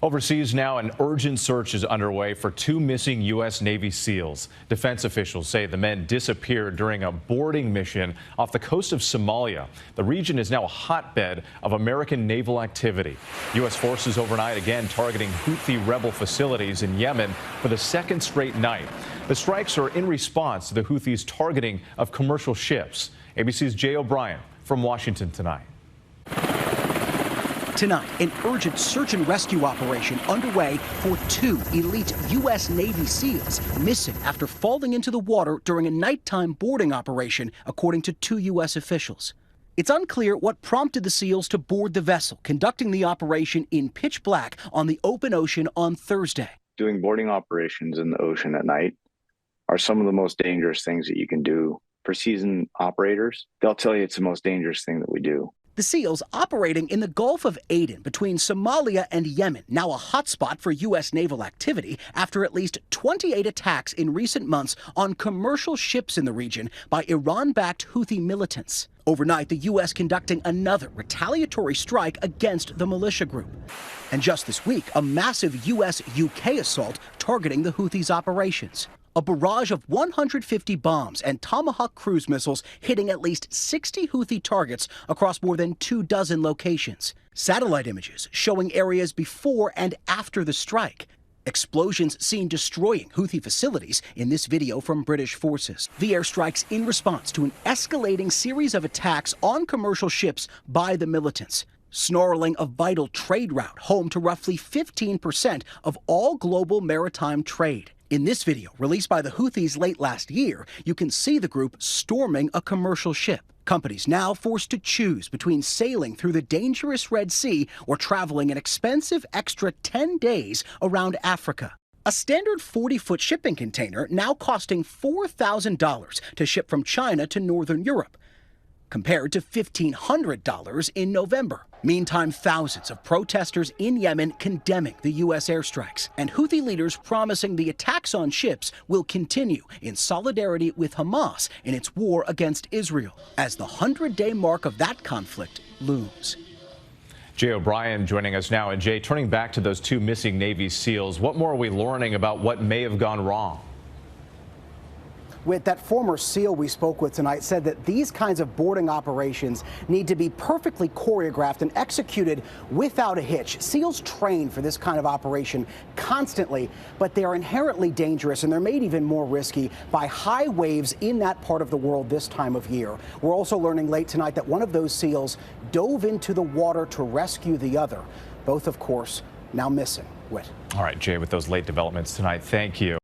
Overseas now, an urgent search is underway for two missing U.S. Navy SEALs. Defense officials say the men disappeared during a boarding mission off the coast of Somalia. The region is now a hotbed of American naval activity. U.S. forces overnight again targeting Houthi rebel facilities in Yemen for the second straight night. The strikes are in response to the Houthis' targeting of commercial ships. ABC's Jay O'Brien from Washington tonight. Tonight, an urgent search and rescue operation underway for two elite U.S. Navy SEALs missing after falling into the water during a nighttime boarding operation, according to two U.S. officials. It's unclear what prompted the SEALs to board the vessel, conducting the operation in pitch black on the open ocean on Thursday. Doing boarding operations in the ocean at night are some of the most dangerous things that you can do. For seasoned operators, they'll tell you it's the most dangerous thing that we do. The SEALs operating in the Gulf of Aden between Somalia and Yemen, now a hotspot for U.S. naval activity after at least 28 attacks in recent months on commercial ships in the region by Iran-backed Houthi militants. Overnight, the U.S. conducting another retaliatory strike against the militia group. And just this week, a massive U.S.-UK assault targeting the Houthis' operations. A barrage of 150 bombs and Tomahawk cruise missiles hitting at least 60 Houthi targets across more than 24 locations. Satellite images showing areas before and after the strike. Explosions seen destroying Houthi facilities in this video from British forces. The airstrikes in response to an escalating series of attacks on commercial ships by the militants. Snarling a vital trade route home to roughly 15% of all global maritime trade. In this video, released by the Houthis late last year, you can see the group storming a commercial ship. Companies now forced to choose between sailing through the dangerous Red Sea or traveling an expensive extra 10 days around Africa. A standard 40-foot shipping container now costing $4,000 to ship from China to Northern Europe, compared to $1,500 in November. Meantime, thousands of protesters in Yemen condemning the U.S. airstrikes, and Houthi leaders promising the attacks on ships will continue in solidarity with Hamas in its war against Israel, as the 100-day mark of that conflict looms. Jay O'Brien joining us now. And Jay, turning back to those two missing Navy SEALs, what more are we learning about what may have gone wrong? With that former SEAL we spoke with tonight said that these kinds of boarding operations need to be perfectly choreographed and executed without a hitch. SEALs train for this kind of operation constantly, but they are inherently dangerous and they're made even more risky by high waves in that part of the world this time of year. We're also learning late tonight that one of those SEALs dove into the water to rescue the other. Both, of course, now missing. Whit. All right, Jay, with those late developments tonight, thank you.